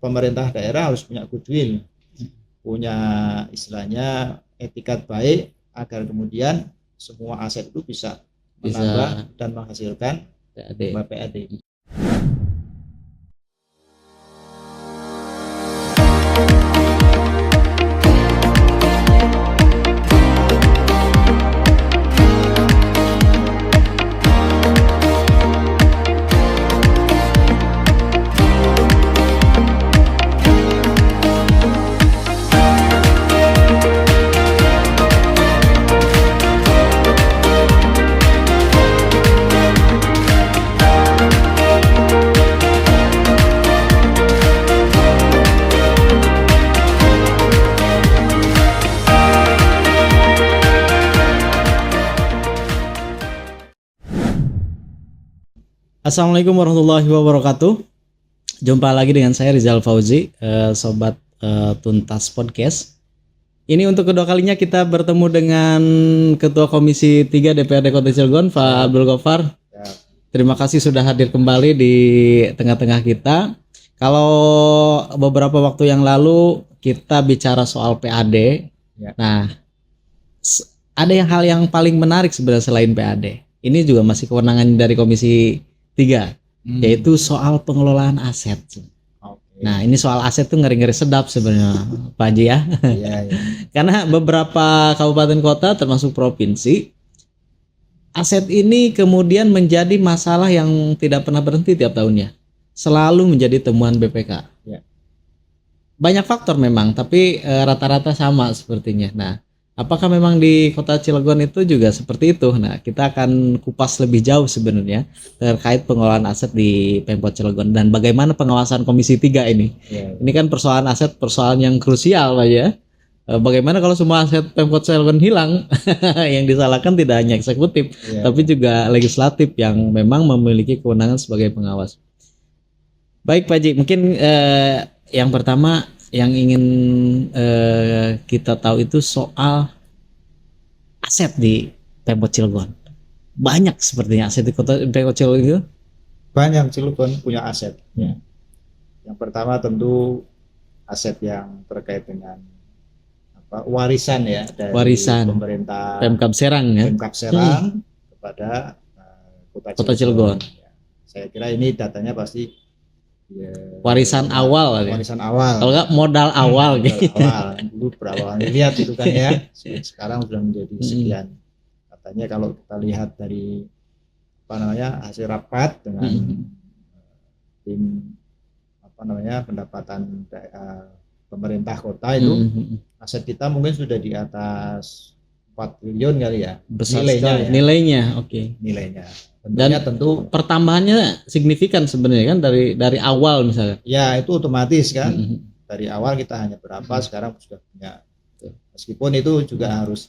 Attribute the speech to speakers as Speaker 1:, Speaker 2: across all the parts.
Speaker 1: pemerintah daerah harus punya goodwill, punya istilahnya etikat baik agar kemudian semua aset itu bisa menambah dan menghasilkan PAD.
Speaker 2: Assalamualaikum warahmatullahi wabarakatuh. Jumpa lagi dengan saya Rizal Fauzi, sobat Tuntas Podcast. Ini untuk kedua kalinya kita bertemu dengan Ketua Komisi 3 DPRD Kota Cilegon, Pak Abdul Ghaffar. Terima kasih sudah hadir kembali di tengah-tengah kita. Kalau beberapa waktu yang lalu kita bicara soal PAD. Nah, ada hal yang paling menarik sebenarnya selain PAD. Ini juga masih kewenangan dari Komisi 3, yaitu soal pengelolaan aset. Nah, ini soal aset tuh ngeri-ngeri sedap sebenarnya, Pak Haji ya.
Speaker 1: Iya.
Speaker 2: Karena beberapa kabupaten kota termasuk provinsi, aset ini kemudian menjadi masalah yang tidak pernah berhenti tiap tahunnya. Selalu menjadi temuan BPK.
Speaker 1: Ya.
Speaker 2: Banyak faktor memang, tapi rata-rata sama sepertinya. Nah, apakah memang di Kota Cilegon itu juga seperti itu? Nah, kita akan kupas lebih jauh sebenarnya terkait pengelolaan aset di Pemkot Cilegon dan bagaimana pengawasan Komisi 3 ini.
Speaker 1: Ya.
Speaker 2: Ini kan persoalan aset, persoalan yang krusial, Pak ya. Bagaimana kalau semua aset Pemkot Cilegon hilang? Yang disalahkan tidak hanya eksekutif, tapi juga legislatif yang memang memiliki kewenangan sebagai pengawas. Baik, Pak Haji, mungkin yang pertama yang ingin kita tahu itu soal aset di Pemkot Cilegon. Banyak sepertinya aset di Pemkot Cilegon itu.
Speaker 1: Banyak Cilegon punya aset. Ya. Yang pertama tentu aset yang terkait dengan warisan ya dari pemerintah
Speaker 2: Pemkab Serang ya.
Speaker 1: Pemkab Serang kepada Kota Cilegon. Ya. Saya kira ini datanya pasti
Speaker 2: warisan awal. Kalau nggak modal awal gitu.
Speaker 1: Dulu berapa miliar itu kan ya. Sekarang sudah menjadi sekian. Katanya kalau kita lihat dari hasil rapat dengan tim pendapatan pemerintah kota itu aset kita mungkin sudah di atas 4 triliun kali ya.
Speaker 2: Besar nilainya. Oke.
Speaker 1: Nilainya.
Speaker 2: Dan tentu pertambahannya signifikan sebenarnya kan dari awal misalnya.
Speaker 1: Ya, itu otomatis kan. Dari awal kita hanya berapa, sekarang sudah punya. Meskipun itu juga harus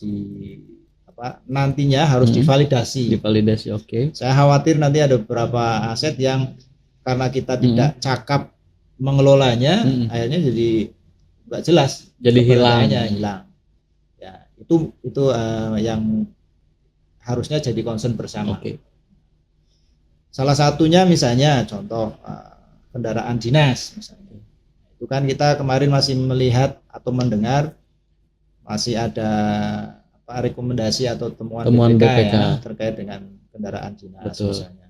Speaker 1: nantinya harus divalidasi.
Speaker 2: Oke.
Speaker 1: Saya khawatir nanti ada beberapa aset yang karena kita tidak cakap mengelolanya, akhirnya jadi nggak jelas.
Speaker 2: Jadi hilang.
Speaker 1: Ya, itu yang harusnya jadi concern bersama.
Speaker 2: Okay.
Speaker 1: Salah satunya misalnya contoh kendaraan dinas misalnya. Itu kan kita kemarin masih melihat atau mendengar masih ada rekomendasi atau temuan BPK. Ya, terkait dengan kendaraan dinas. Betul. Misalnya.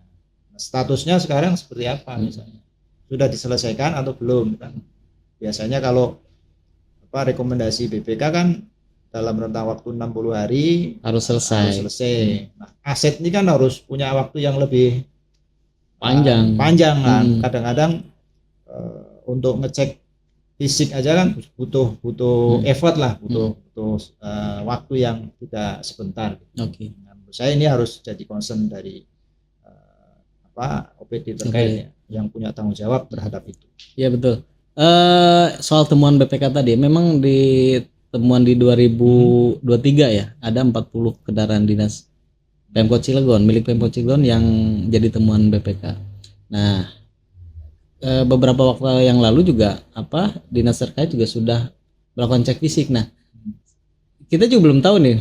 Speaker 1: Statusnya sekarang seperti apa misalnya? Sudah diselesaikan atau belum kan? Biasanya kalau rekomendasi BPK kan dalam rentang waktu 60 hari
Speaker 2: harus selesai.
Speaker 1: Nah, aset ini kan harus punya waktu yang lebih
Speaker 2: panjang
Speaker 1: kan. Kadang-kadang untuk ngecek fisik aja kan butuh effort lah, butuh waktu yang tidak sebentar.
Speaker 2: Oke.
Speaker 1: Menurut saya ini harus jadi concern dari OPD terkait yang punya tanggung jawab terhadap itu.
Speaker 2: Iya betul. Soal temuan BPK tadi, memang di temuan di 2023 ya ada 40 kendaraan dinas Pemkot Cilegon, milik Pemkot Cilegon yang jadi temuan BPK. Nah, beberapa waktu yang lalu juga dinas terkait juga sudah melakukan cek fisik. Nah, kita juga belum tahu nih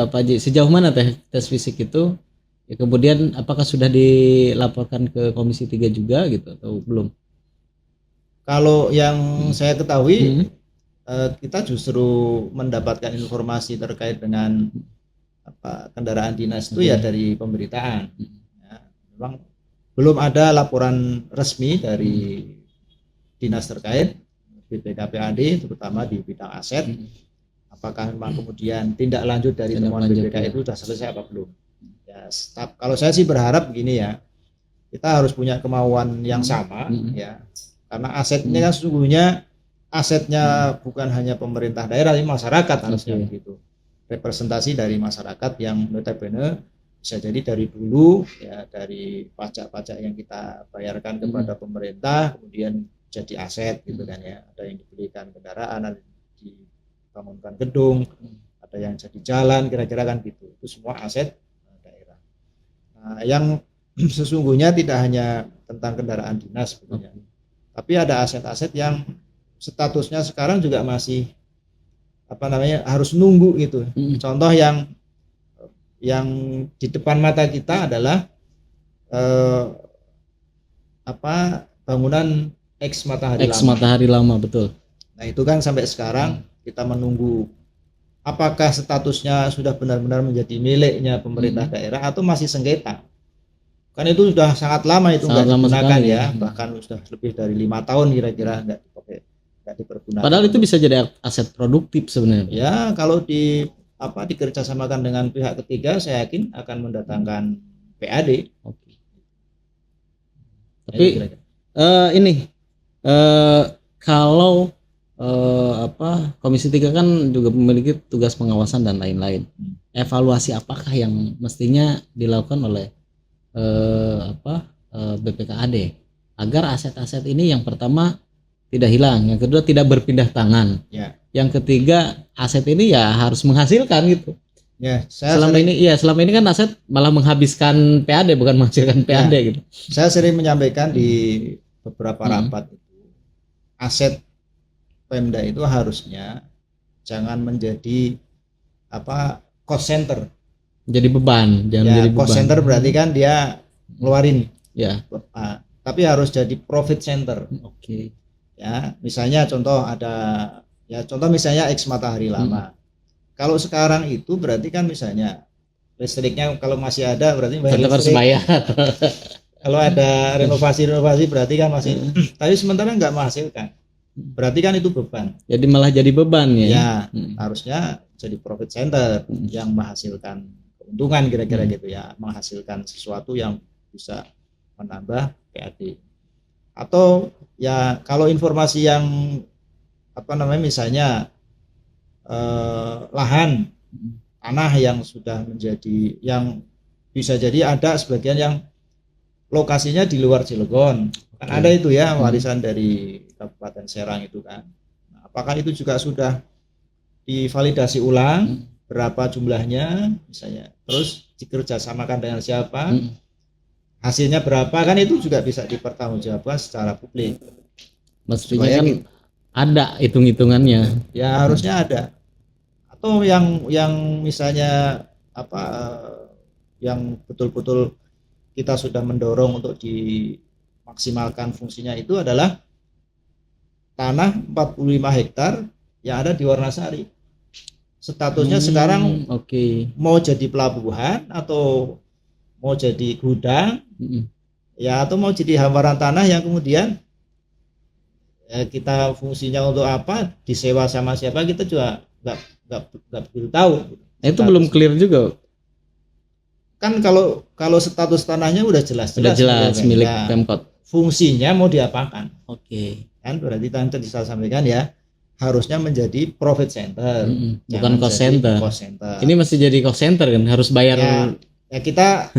Speaker 2: Pak Haji sejauh mana tes fisik itu. Ya, kemudian apakah sudah dilaporkan ke Komisi 3 juga gitu atau belum?
Speaker 1: Kalau yang saya ketahui
Speaker 2: Hmm.
Speaker 1: kita justru mendapatkan informasi terkait dengan kendaraan dinas itu ya dari pemberitaan. Ya, memang belum ada laporan resmi dari dinas terkait BPKPAD terutama di bidang aset. Apakah memang kemudian tindak lanjut dari temuan BPK itu sudah selesai apa belum? Ya, kalau saya sih berharap begini ya, kita harus punya kemauan yang sama ya, karena aset ini kan sesungguhnya asetnya bukan hanya pemerintah daerah, tapi masyarakat harusnya begitu. Representasi dari masyarakat yang notabene bisa jadi dari dulu ya, dari pajak-pajak yang kita bayarkan kepada pemerintah kemudian jadi aset gitu kan ya, ada yang dibelikan kendaraan, ada yang dibangunkan gedung, ada yang jadi jalan, kira-kira kan gitu. Itu semua aset daerah. Nah, yang sesungguhnya tidak hanya tentang kendaraan dinas sebetulnya, tapi ada aset-aset yang statusnya sekarang juga masih harus nunggu gitu. Contoh yang di depan mata kita adalah bangunan ex Matahari
Speaker 2: Lama, betul.
Speaker 1: Nah itu kan sampai sekarang kita menunggu apakah statusnya sudah benar-benar menjadi miliknya pemerintah daerah atau masih sengketa. Kan itu sudah sangat lama itu nggak digunakan ya, bahkan sudah lebih dari 5 tahun kira-kira nggak dipergunakan.
Speaker 2: Padahal itu bisa jadi aset produktif sebenarnya.
Speaker 1: Ya kalau dikerjasamakan dengan pihak ketiga, saya yakin akan mendatangkan PAD.
Speaker 2: Oke. Tapi kalau Komisi 3 kan juga memiliki tugas pengawasan dan lain-lain. Evaluasi apakah yang mestinya dilakukan oleh BPKAD agar aset-aset ini yang pertama tidak hilang, yang kedua tidak berpindah tangan, yang ketiga aset ini ya harus menghasilkan gitu.
Speaker 1: Ya,
Speaker 2: selama ini kan aset malah menghabiskan PAD bukan menghasilkan PAD gitu.
Speaker 1: Saya sering menyampaikan di beberapa rapat itu, aset Pemda itu harusnya jangan menjadi cost center.
Speaker 2: Jadi beban,
Speaker 1: jangan jadi cost center berarti kan dia ngeluarin.
Speaker 2: Ya.
Speaker 1: Tapi harus jadi profit center.
Speaker 2: Oke.
Speaker 1: Ya, misalnya contoh misalnya ex Matahari Lama. Kalau sekarang itu berarti kan misalnya listriknya kalau masih ada berarti
Speaker 2: harus bayar.
Speaker 1: Kalau ada renovasi berarti kan masih tapi sementara nggak menghasilkan. Berarti kan itu beban.
Speaker 2: Jadi malah jadi beban ya.
Speaker 1: Ya, harusnya jadi profit center yang menghasilkan keuntungan kira-kira gitu ya, menghasilkan sesuatu yang bisa menambah PAD. Atau ya kalau informasi yang misalnya lahan tanah yang sudah menjadi yang bisa jadi ada sebagian yang lokasinya di luar Cilegon. Kan ada itu ya warisan dari Kabupaten Serang itu kan. Nah, apakah itu juga sudah divalidasi ulang berapa jumlahnya misalnya, terus dikerjasamakan dengan siapa, hasilnya berapa, kan itu juga bisa dipertanggungjawabkan secara publik.
Speaker 2: Mestinya kan ada hitung-hitungannya.
Speaker 1: Ya harusnya ada. Atau yang misalnya yang betul-betul kita sudah mendorong untuk dimaksimalkan fungsinya itu adalah tanah 45 hektar yang ada di Warnasari. Statusnya sekarang mau jadi pelabuhan atau mau jadi gudang, ya atau mau jadi hamparan tanah yang kemudian kita fungsinya untuk apa, disewa sama siapa, kita juga nggak begitu tahu.
Speaker 2: Itu belum clear juga.
Speaker 1: Kan kalau status tanahnya udah jelas
Speaker 2: milik Pemkot.
Speaker 1: Fungsinya mau diapakan?
Speaker 2: Kan
Speaker 1: berarti tadi saya sampaikan ya, harusnya menjadi profit center,
Speaker 2: bukan cost center. Ini masih jadi cost center kan, harus bayar.
Speaker 1: Ya kita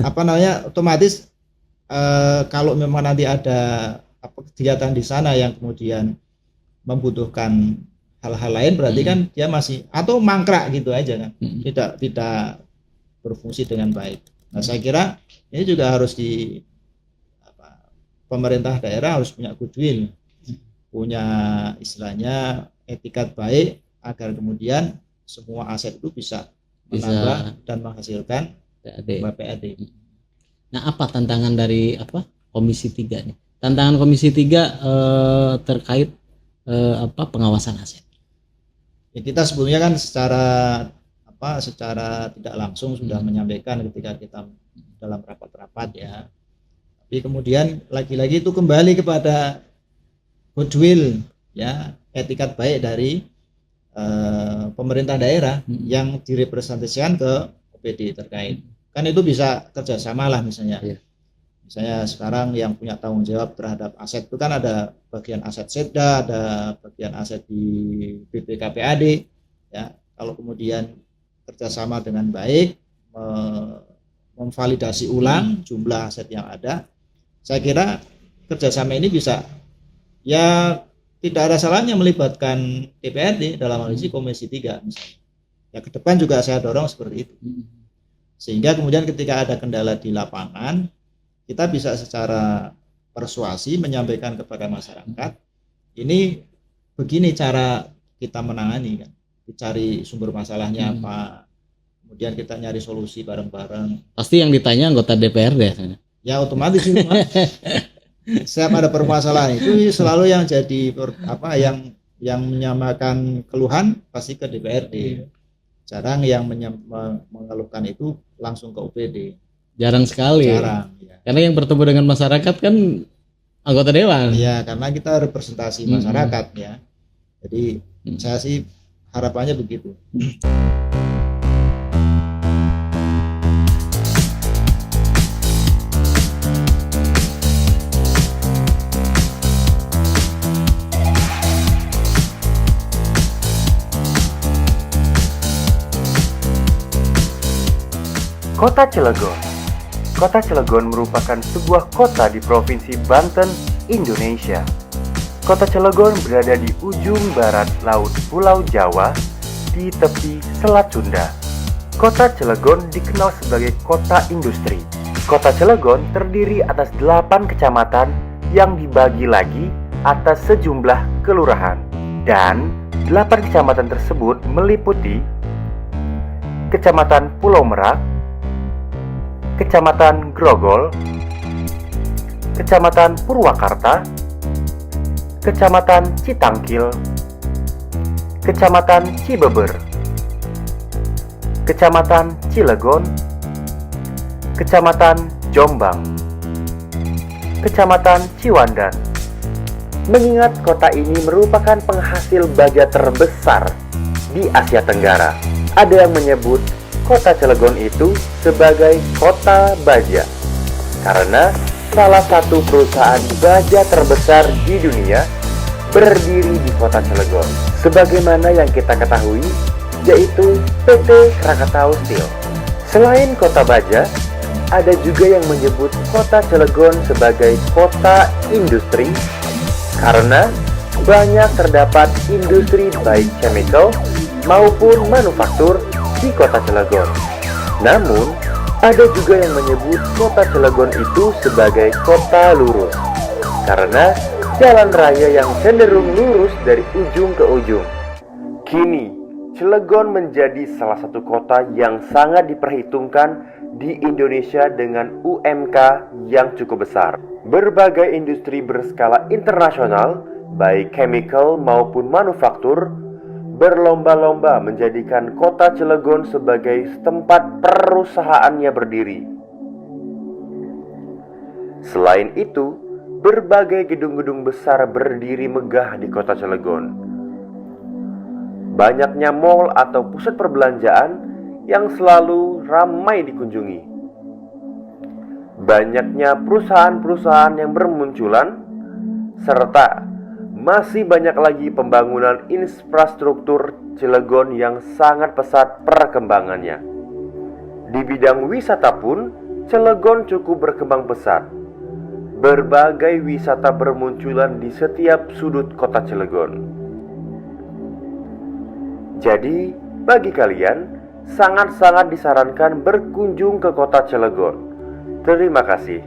Speaker 1: otomatis kalau memang nanti ada kegiatan di sana yang kemudian membutuhkan hal-hal lain, berarti kan dia masih atau mangkrak gitu aja kan, tidak berfungsi dengan baik. Nah saya kira ini juga harus pemerintah daerah harus punya goodwill, punya istilahnya etikat baik agar kemudian semua aset itu bisa menambah dan menghasilkan PAD.
Speaker 2: Nah apa tantangan dari Komisi 3 nih tantangan Komisi 3 terkait pengawasan aset.
Speaker 1: Ya, kita sebelumnya kan secara tidak langsung sudah menyampaikan ketika kita dalam rapat-rapat ya. Tapi kemudian lagi-lagi itu kembali kepada goodwill ya, etikat baik dari pemerintah daerah yang direpresentasikan ke OPD terkait. Kan itu bisa kerjasama lah misalnya. Misalnya sekarang yang punya tanggung jawab terhadap aset itu kan ada bagian aset Setda, ada bagian aset di BPKPAD ya. Kalau kemudian kerjasama dengan baik, memvalidasi ulang jumlah aset yang ada, saya kira kerjasama ini bisa, ya tidak ada salahnya melibatkan DPRD dalam hal ini Komisi 3 misalnya. Ya ke depan juga saya dorong seperti itu. Sehingga kemudian ketika ada kendala di lapangan, kita bisa secara persuasi menyampaikan kepada masyarakat, ini begini cara kita menangani kan. Dicari sumber masalahnya apa, kemudian kita nyari solusi bareng-bareng.
Speaker 2: Pasti yang ditanya anggota DPRD ya?
Speaker 1: Ya otomatis itu setiap ada permasalahan itu selalu yang jadi yang menyamakan keluhan pasti ke DPRD. Jarang yang mengeluhkan itu langsung ke OPD.
Speaker 2: Jarang sekali.
Speaker 1: Jarang. Ya.
Speaker 2: Karena yang bertemu dengan masyarakat kan anggota dewan.
Speaker 1: Iya, karena kita representasi masyarakat ya. Jadi saya sih harapannya begitu.
Speaker 3: Kota Cilegon. Kota Cilegon merupakan sebuah kota di Provinsi Banten, Indonesia. Kota Cilegon berada di ujung barat laut Pulau Jawa, di tepi Selat Sunda. Kota Cilegon dikenal sebagai kota industri. Kota Cilegon terdiri atas 8 kecamatan yang dibagi lagi atas sejumlah kelurahan. Dan 8 kecamatan tersebut meliputi Kecamatan Pulau Merak, Kecamatan Grogol, Kecamatan Purwakarta, Kecamatan Citangkil, Kecamatan Cibeber, Kecamatan Cilegon, Kecamatan Jombang, Kecamatan Ciwandan. Mengingat kota ini merupakan penghasil baja terbesar di Asia Tenggara, ada yang menyebut Kota Cilegon itu sebagai kota baja karena salah satu perusahaan baja terbesar di dunia berdiri di kota Cilegon. Sebagaimana yang kita ketahui, yaitu PT Krakatau Steel. Selain kota baja, ada juga yang menyebut kota Cilegon sebagai kota industri karena banyak terdapat industri baik chemical maupun manufaktur di kota Cilegon. Namun, ada juga yang menyebut kota Cilegon itu sebagai kota lurus karena jalan raya yang cenderung lurus dari ujung ke ujung. Kini, Cilegon menjadi salah satu kota yang sangat diperhitungkan di Indonesia dengan UMK yang cukup besar. Berbagai industri berskala internasional, baik chemical maupun manufaktur, berlomba-lomba menjadikan kota Cilegon sebagai tempat perusahaannya berdiri. Selain itu, berbagai gedung-gedung besar berdiri megah di kota Cilegon. Banyaknya mal atau pusat perbelanjaan yang selalu ramai dikunjungi. Banyaknya perusahaan-perusahaan yang bermunculan, serta masih banyak lagi pembangunan infrastruktur Cilegon yang sangat pesat perkembangannya. Di bidang wisata pun, Cilegon cukup berkembang pesat. Berbagai wisata bermunculan di setiap sudut kota Cilegon. Jadi, bagi kalian, sangat-sangat disarankan berkunjung ke kota Cilegon. Terima kasih.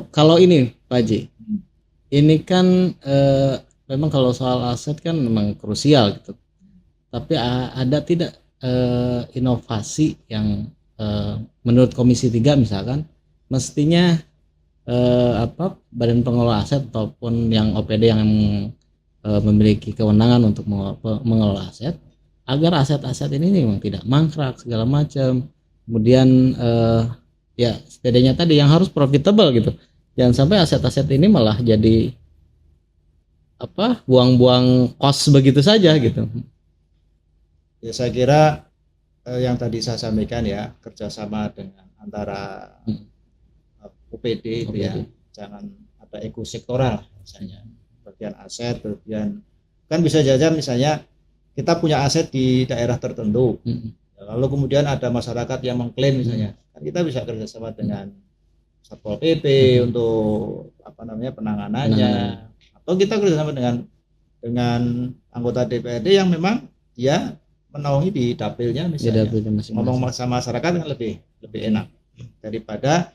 Speaker 2: Kalau ini Pak Haji, ini kan memang kalau soal aset kan memang krusial gitu. Tapi ada tidak inovasi yang menurut Komisi 3 misalkan mestinya Badan Pengelola Aset ataupun yang OPD yang memiliki kewenangan untuk mengelola aset, agar aset-aset ini memang tidak mangkrak segala macam. Kemudian ya setidaknya tadi yang harus profitable gitu. Jangan sampai aset-aset ini malah jadi buang-buang cost begitu saja gitu.
Speaker 1: Ya saya kira yang tadi saya sampaikan ya, kerjasama dengan antara OPD itu ya, jangan ada ekosektoral misalnya, bagian aset, bagian kan bisa saja misalnya kita punya aset di daerah tertentu, lalu kemudian ada masyarakat yang mengklaim misalnya, kan kita bisa kerjasama dengan Satpol PP untuk penanganannya, atau kita kerjasama dengan anggota DPRD yang memang dia menaungi di dapilnya misalnya, ngomong sama masyarakat kan lebih enak daripada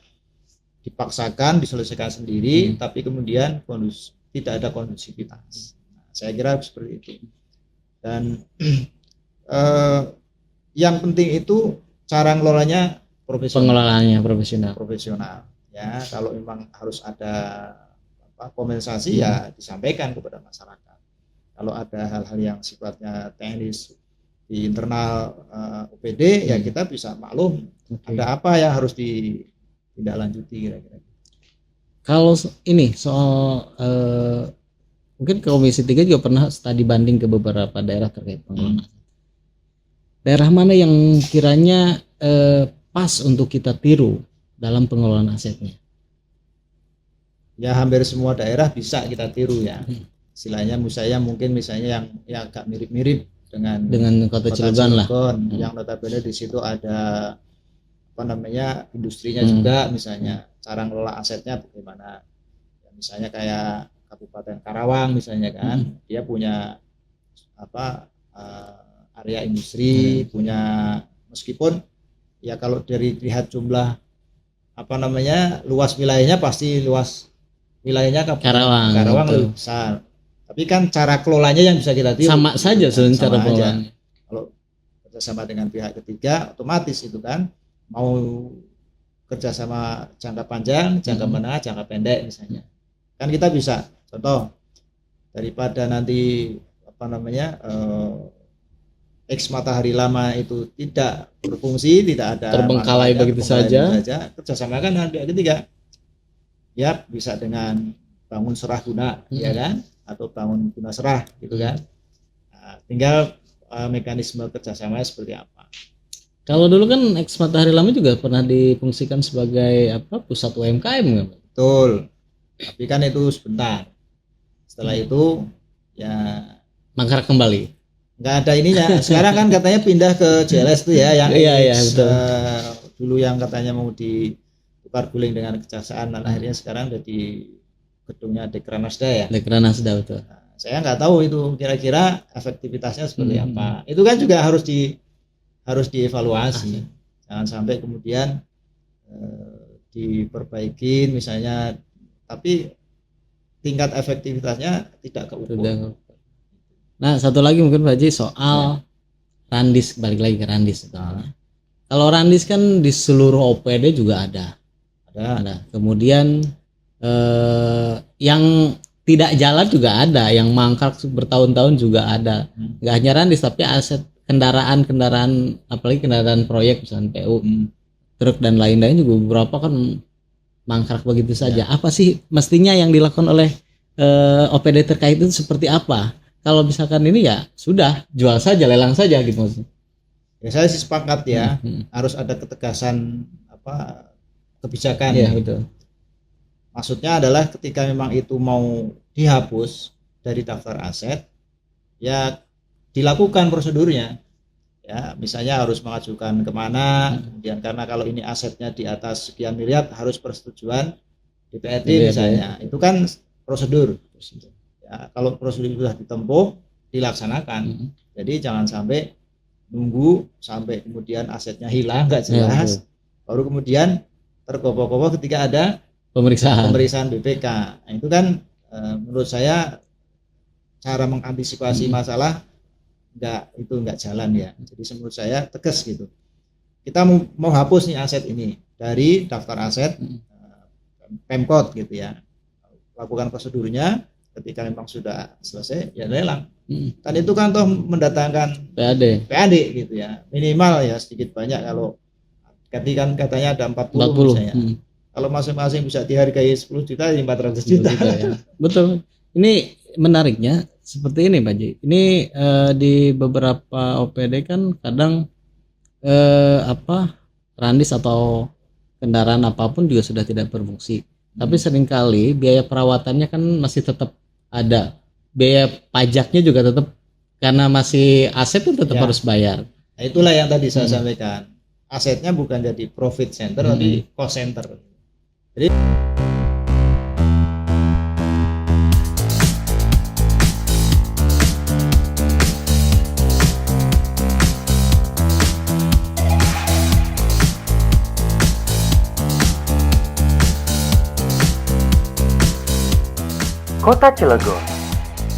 Speaker 1: dipaksakan diselesaikan sendiri tapi kemudian tidak ada kondusivitas. Saya kira seperti itu. Dan yang penting itu cara ngelolanya profesional.
Speaker 2: Pengelolaannya profesional.
Speaker 1: Ya, kalau memang harus ada kompensasi ya disampaikan kepada masyarakat. Kalau ada hal-hal yang sifatnya teknis di internal OPD ya kita bisa maklum ada apa yang harus ditindaklanjuti kira-kira.
Speaker 2: Kalau ini soal mungkin Komisi 3 juga pernah studi banding ke beberapa daerah terkait pengelolaan. Daerah mana yang kiranya pas untuk kita tiru dalam pengelolaan asetnya?
Speaker 1: Ya hampir semua daerah bisa kita tiru ya. Istilahnya misalnya yang agak mirip-mirip dengan Kota Cilegon lah. Yang notabene di situ ada industrinya juga misalnya, cara ngelola asetnya bagaimana. Ya, misalnya kayak Kabupaten Karawang misalnya kan, dia punya area industri, punya meskipun ya kalau dari lihat jumlah luas wilayahnya pasti luas wilayahnya Karawang lebih besar. Tapi kan cara kelolanya yang bisa kita tiru.
Speaker 2: Sama saja sebenarnya cara kelolanya.
Speaker 1: Kalau kerjasama dengan pihak ketiga, otomatis itu kan mau kerjasama jangka panjang, jangka menengah, jangka pendek misalnya. Kan kita bisa contoh daripada nanti X matahari lama itu tidak berfungsi, tidak ada
Speaker 2: terbengkalai begitu saja,
Speaker 1: kerjasama kan dengan pihak ketiga. Ya bisa dengan bangun serah guna, ya kan? Atau bangun guna serah gitu kan. Nah, tinggal mekanisme kerjasamanya seperti apa.
Speaker 2: Kalau dulu kan X Matahari Lama juga pernah difungsikan sebagai pusat UMKM kan?
Speaker 1: Betul. Tapi kan itu sebentar. Setelah itu ya
Speaker 2: mangkrak kembali.
Speaker 1: Nggak ada ininya. Sekarang kan katanya pindah ke JLS tuh ya, yang
Speaker 2: betul.
Speaker 1: Dulu yang katanya mau ditukar guling dengan kejaksaan, dan akhirnya sekarang jadi gedungnya Dekranasda ya.
Speaker 2: Dekranasda betul.
Speaker 1: Nah, saya nggak tahu itu kira-kira efektivitasnya seperti apa. Itu kan juga harus dievaluasi. Jangan sampai kemudian diperbaiki misalnya, tapi tingkat efektivitasnya tidak keukur.
Speaker 2: Nah, satu lagi mungkin Pak Haji soal Randis, balik lagi ke Randis. Kalau Randis kan di seluruh OPD juga ada. Kemudian yang tidak jalan juga ada, yang mangkrak bertahun-tahun juga ada. Nggak hanya Randis tapi aset kendaraan apalagi kendaraan proyek misalnya PU, truk dan lain-lain juga beberapa kan mangkrak begitu saja. Apa sih mestinya yang dilakukan oleh OPD terkait itu seperti apa? Kalau misalkan ini ya sudah jual saja, lelang saja gitu maksudnya.
Speaker 1: Ya saya sih sepakat ya, harus ada ketegasan kebijakan.
Speaker 2: Iya, betul.
Speaker 1: Maksudnya adalah ketika memang itu mau dihapus dari daftar aset, ya dilakukan prosedurnya. Ya, misalnya harus mengajukan kemana, kemudian karena kalau ini asetnya di atas sekian miliar harus persetujuan DPRD misalnya. Itu kan prosedur. Ya, kalau prosedur sudah ditempuh, dilaksanakan. Jadi jangan sampai nunggu sampai kemudian asetnya hilang nggak jelas, baru kemudian tergopoh-gopoh ketika ada
Speaker 2: pemeriksaan
Speaker 1: BPK. Nah, itu kan menurut saya cara mengantisipasi masalah nggak jalan ya. Jadi menurut saya tegas gitu. Kita mau hapus nih aset ini dari daftar aset Pemkot gitu ya. Lakukan prosedurnya, ketika memang sudah selesai ya lelang. Kan itu kan toh mendatangkan PAD gitu ya. Minimal ya sedikit banyak, kalau tadi kan katanya ada 40 misalnya. Kalau masing-masing bisa dihargai 10 juta, 400 juta.
Speaker 2: Ya. Betul. Ini menariknya seperti ini Pak Ji. Ini di beberapa OPD kan kadang randis atau kendaraan apapun juga sudah tidak berfungsi. Tapi seringkali biaya perawatannya kan masih tetap ada. Biaya pajaknya juga tetap, karena masih aset itu tetap harus bayar.
Speaker 1: Nah, itulah yang tadi saya sampaikan. Asetnya bukan jadi profit center tapi cost center. Jadi
Speaker 3: Kota Cilegon.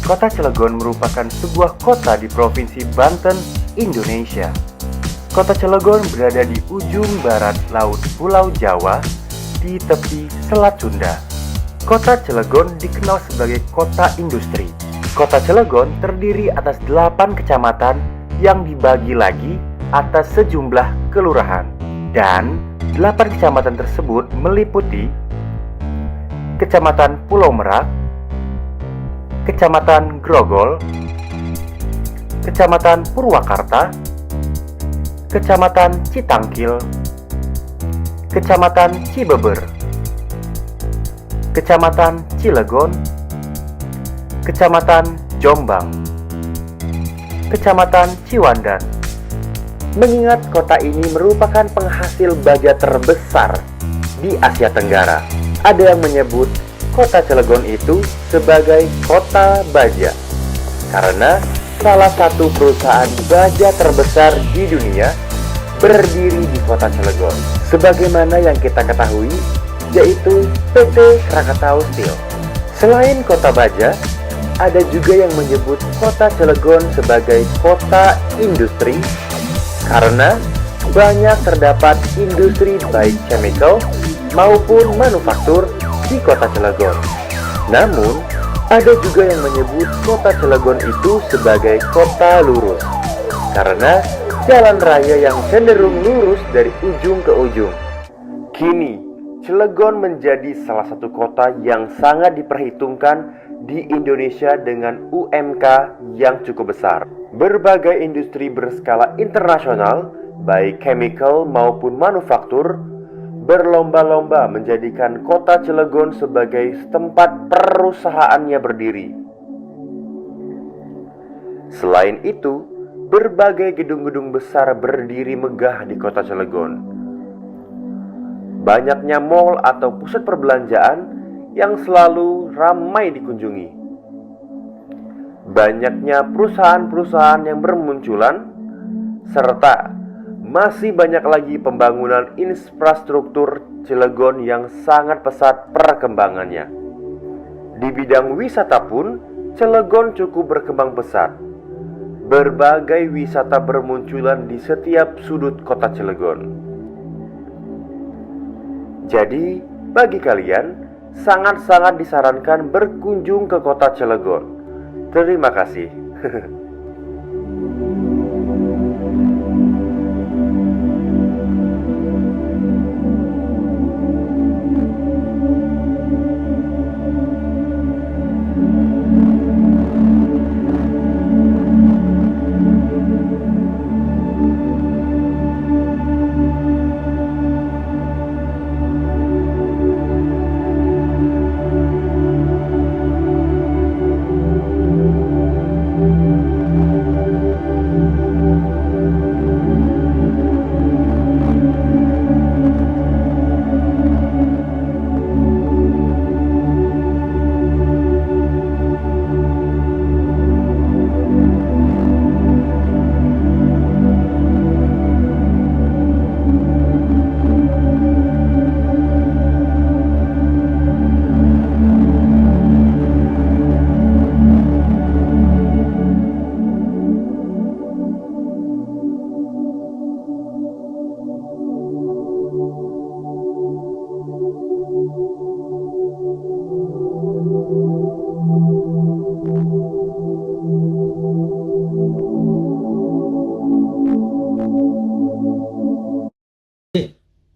Speaker 3: Kota Cilegon merupakan sebuah kota di Provinsi Banten, Indonesia. Kota Cilegon berada di ujung barat laut Pulau Jawa, di tepi Selat Sunda. Kota Cilegon dikenal sebagai kota industri. Kota Cilegon terdiri atas 8 kecamatan yang dibagi lagi atas sejumlah kelurahan. Dan 8 kecamatan tersebut meliputi Kecamatan Pulau Merak, Kecamatan Grogol, Kecamatan Purwakarta, Kecamatan Citangkil, Kecamatan Cibeber, Kecamatan Cilegon, Kecamatan Jombang, Kecamatan Ciwandan. Mengingat kota ini merupakan penghasil baja terbesar di Asia Tenggara, ada yang menyebut kota Cilegon itu sebagai kota baja karena salah satu perusahaan baja terbesar di dunia berdiri di kota Cilegon. Sebagaimana yang kita ketahui, yaitu PT Krakatau Steel. Selain kota baja, ada juga yang menyebut kota Cilegon sebagai kota industri karena banyak terdapat industri baik chemical maupun manufaktur di kota Cilegon. Namun, ada juga yang menyebut kota Cilegon itu sebagai kota lurus karena jalan raya yang cenderung lurus dari ujung ke ujung. Kini, Cilegon menjadi salah satu kota yang sangat diperhitungkan di Indonesia dengan UMK yang cukup besar. Berbagai industri berskala internasional, baik chemical maupun manufaktur, berlomba-lomba menjadikan kota Cilegon sebagai tempat perusahaannya berdiri. Selain itu, berbagai gedung-gedung besar berdiri megah di kota Cilegon. Banyaknya mal atau pusat perbelanjaan yang selalu ramai dikunjungi. Banyaknya perusahaan-perusahaan yang bermunculan, serta masih banyak lagi pembangunan infrastruktur Cilegon yang sangat pesat perkembangannya. Di bidang wisata pun, Cilegon cukup berkembang pesat. Berbagai wisata bermunculan di setiap sudut kota Cilegon. Jadi, bagi kalian, sangat-sangat disarankan berkunjung ke kota Cilegon. Terima kasih.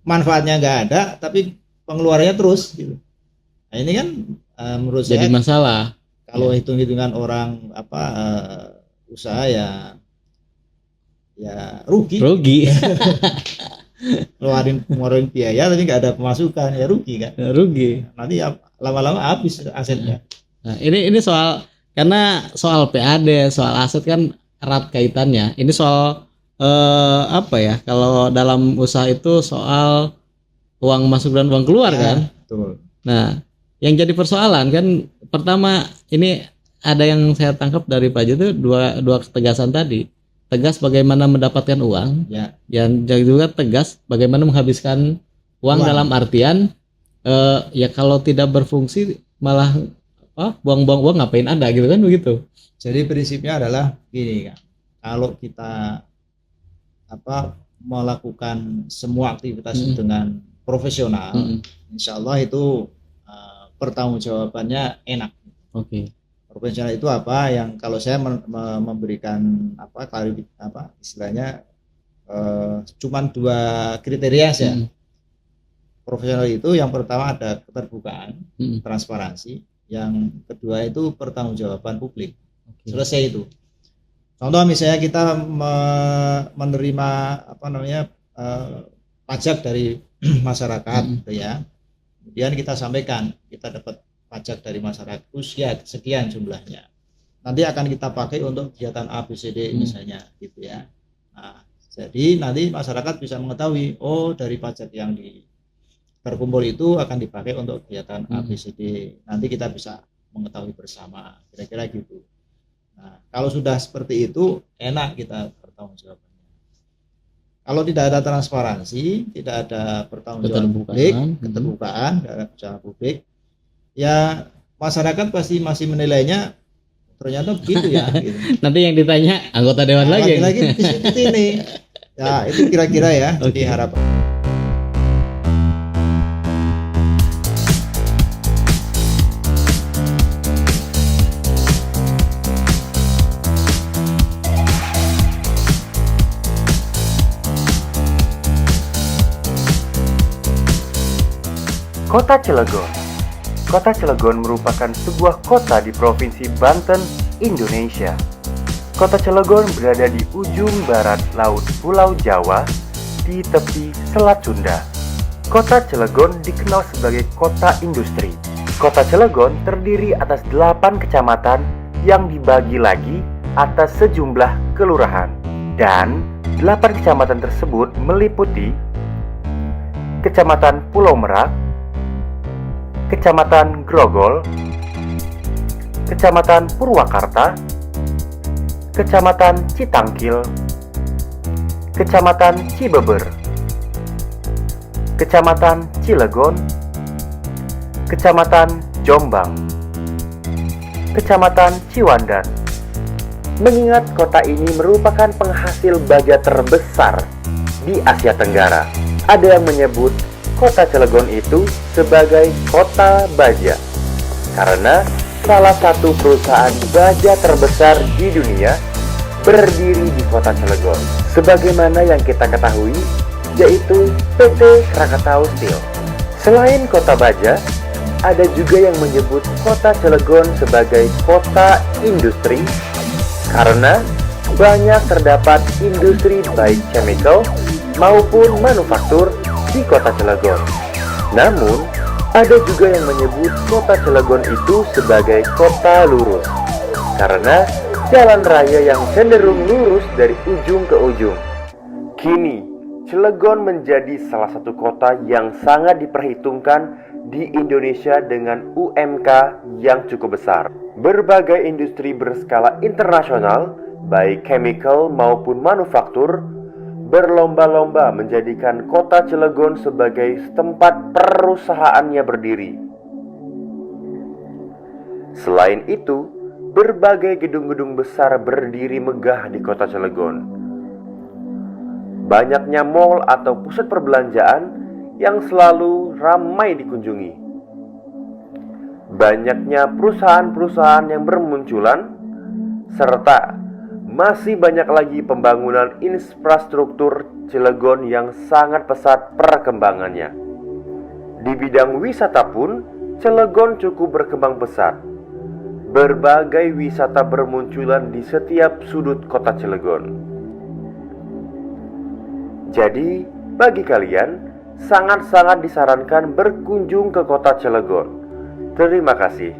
Speaker 1: Manfaatnya nggak ada tapi pengeluarannya terus gitu. Nah ini kan menurut
Speaker 2: Jadi
Speaker 1: saya
Speaker 2: masalah.
Speaker 1: kalau
Speaker 2: Ya.
Speaker 1: hitung-hitungan orang usaha ya rugi,
Speaker 2: Rugi.
Speaker 1: ngeluarin biaya tapi nggak ada pemasukan ya rugi kan.
Speaker 2: Rugi.
Speaker 1: Nanti ya lama-lama habis asetnya.
Speaker 2: Nah, ini soal, karena soal PAD, soal aset kan erat kaitannya. Ini soal apa ya? Kalau dalam usaha itu soal uang masuk dan uang keluar kan.
Speaker 1: Betul.
Speaker 2: Nah, yang jadi persoalan kan pertama ini ada yang saya tangkap dari Pak Haji itu dua ketegasan tadi. Tegas bagaimana mendapatkan uang,
Speaker 1: Ya.
Speaker 2: dan juga tegas bagaimana menghabiskan uang
Speaker 1: Uang.
Speaker 2: dalam artian ya kalau tidak berfungsi malah buang-buang uang, ngapain ada gitu kan, begitu.
Speaker 1: Jadi prinsipnya adalah gini kan. Kalau kita melakukan semua aktivitas dengan profesional, insya Allah itu pertanggungjawabannya enak.
Speaker 2: Oke.
Speaker 1: Profesional itu apa? Yang kalau saya memberikan istilahnya cuman 2 kriteria saja. Profesional itu yang pertama ada keterbukaan, transparansi. Yang kedua itu pertanggungjawaban publik. Selesai itu. Contoh misalnya kita menerima pajak dari masyarakat, gitu ya. Kemudian kita sampaikan kita dapat pajak dari masyarakat sekian jumlahnya. Nanti akan kita pakai untuk kegiatan ABCD misalnya, gitu ya. Nah, jadi nanti masyarakat bisa mengetahui, oh dari pajak yang terkumpul itu akan dipakai untuk kegiatan ABCD. Nanti kita bisa mengetahui bersama, kira-kira gitu. Nah, kalau sudah seperti itu, enak kita pertanggungjawabannya. Kalau tidak ada transparansi, tidak ada pertanggungjawaban publik, keterbukaan dalam usaha publik, ya masyarakat pasti masih menilainya ternyata begitu ya. Gitu.
Speaker 2: Nanti yang ditanya anggota dewan lagi.
Speaker 1: Lagi seperti ini. Ya itu kira-kira ya. Jadi harapan.
Speaker 3: Kota Cilegon. Kota Cilegon merupakan sebuah kota di Provinsi Banten, Indonesia. Kota Cilegon berada di ujung barat laut Pulau Jawa, di tepi Selat Sunda. Kota Cilegon dikenal sebagai kota industri. Kota Cilegon terdiri atas 8 kecamatan yang dibagi lagi atas sejumlah kelurahan. Dan 8 kecamatan tersebut meliputi Kecamatan Pulau Merak, Kecamatan Grogol, Kecamatan Purwakarta, Kecamatan Citangkil, Kecamatan Cibeber, Kecamatan Cilegon, Kecamatan Jombang, Kecamatan Ciwandan. Mengingat kota ini merupakan penghasil baja terbesar di Asia Tenggara, ada yang menyebut Kota Cilegon itu sebagai kota baja karena salah satu perusahaan baja terbesar di dunia berdiri di kota Cilegon. Sebagaimana yang kita ketahui, yaitu PT Krakatau Steel. Selain kota baja, ada juga yang menyebut kota Cilegon sebagai kota industri karena banyak terdapat industri baik chemical maupun manufaktur di kota Cilegon. Namun, ada juga yang menyebut kota Cilegon itu sebagai kota lurus karena jalan raya yang cenderung lurus dari ujung ke ujung. Kini, Cilegon menjadi salah satu kota yang sangat diperhitungkan di Indonesia dengan UMK yang cukup besar. Berbagai industri berskala internasional, baik chemical maupun manufaktur, berlomba-lomba menjadikan kota Cilegon sebagai tempat perusahaannya berdiri. Selain itu, berbagai gedung-gedung besar berdiri megah di kota Cilegon. Banyaknya mal atau pusat perbelanjaan yang selalu ramai dikunjungi. banyaknya perusahaan-perusahaan yang bermunculan, serta masih banyak lagi pembangunan infrastruktur Cilegon yang sangat pesat perkembangannya. Di bidang wisata pun, Cilegon cukup berkembang pesat. Berbagai wisata bermunculan di setiap sudut kota Cilegon. Jadi, bagi kalian, sangat-sangat disarankan berkunjung ke kota Cilegon. Terima kasih.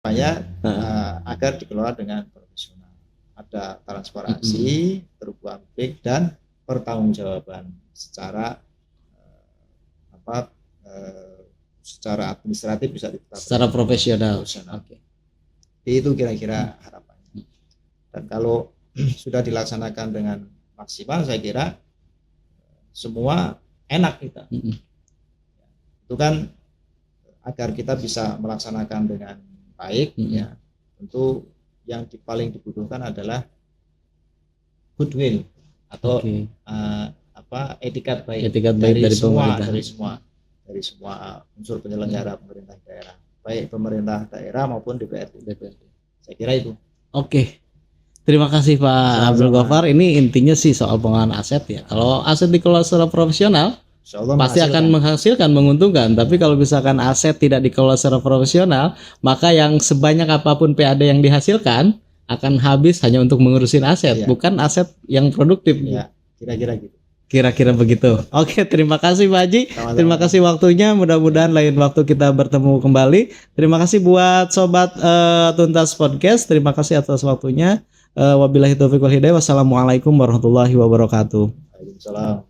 Speaker 1: Supaya agar dikelola dengan profesional, ada transparansi, terbuang baik dan pertanggungjawaban secara secara administratif bisa ditetapkan
Speaker 2: Secara profesional.
Speaker 1: Oke. Itu kira-kira harapannya. Dan kalau sudah dilaksanakan dengan maksimal, saya kira semua enak kita. Itu kan agar kita bisa melaksanakan dengan baik, ya tentu yang paling dibutuhkan adalah goodwill atau etikat baik, dari semua unsur penyelenggara pemerintah daerah, baik pemerintah daerah maupun DPRD. Saya kira itu.
Speaker 2: Oke. Terima kasih Pak Abdul Ghaffar. Ini intinya sih soal pengelolaan aset ya. Kalau aset dikelola secara profesional pasti akan menghasilkan, menguntungkan. Tapi kalau misalkan aset tidak dikelola secara profesional, maka yang sebanyak apapun PAD yang dihasilkan akan habis hanya untuk mengurusin aset, bukan aset yang produktif.
Speaker 1: Ya, kira-kira gitu.
Speaker 2: Kira-kira begitu. Oke, terima kasih Pak Haji. Terima kasih waktunya. Mudah-mudahan lain waktu kita bertemu kembali. Terima kasih buat sobat Tuntas Podcast. Terima kasih atas waktunya. Wabillahi taufiq wal hidayah. Wassalamualaikum warahmatullahi wabarakatuh.
Speaker 1: Waalaikumsalam.